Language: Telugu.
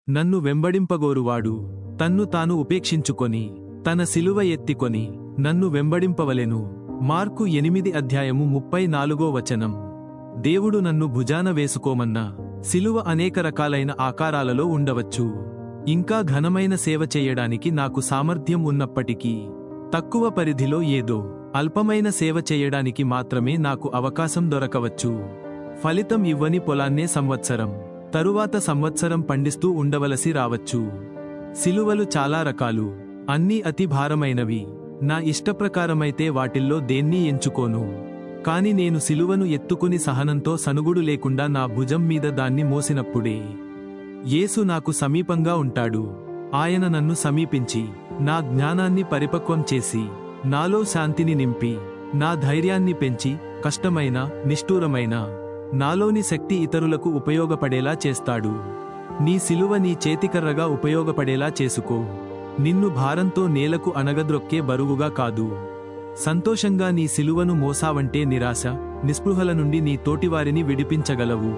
నన్ను వెంబడింపగోరువాడు తన్ను తాను ఉపేక్షించుకొని తన సిలువ ఎత్తికొని నన్ను వెంబడింపవలెను. మార్కు 8:34. దేవుడు నన్ను భుజాన వేసుకోమన్నా సిలువ అనేక రకాలైన ఆకారాలలో ఉండవచ్చు. ఇంకా ఘనమైన సేవ చేయడానికి నాకు సామర్థ్యం ఉన్నప్పటికీ తక్కువ పరిధిలో ఏదో అల్పమైన సేవ చేయడానికి మాత్రమే నాకు అవకాశం దొరకవచ్చు. ఫలితం ఇవ్వని పొలాన్నే తరువాత సంవత్సరం పండిస్తూ ఉండవలసి రావచ్చు. సిలువలు చాలా రకాలు, అన్నీ అతి భారమైనవి. నా ఇష్టప్రకారమైతే వాటిల్లో దేన్నీ ఎంచుకోను. కాని నేను సిలువను ఎత్తుకుని సహనంతో సనుగుడు లేకుండా నా భుజం మీద దాన్ని మోసినప్పుడే యేసు నాకు సమీపంగా ఉంటాడు. ఆయన నన్ను సమీపించి నా జ్ఞానాన్ని పరిపక్వం చేసి నాలో శాంతిని నింపి నా ధైర్యాన్ని పెంచి కష్టమైన నిష్ఠూరమైన నాలోని శక్తి ఇతరులకు ఉపయోగపడేలా చేస్తాడు. నీ సిలువ నీ చేతికర్రగా ఉపయోగపడేలా చేసుకో. నిన్ను భారంతో నేలకు అణగద్రొక్కే బరువుగా కాదు. సంతోషంగా నీ సిలువను మోసావంటే నిరాశ, నిస్పృహల నుండి నీ తోటివారిని విడిపించగలవు.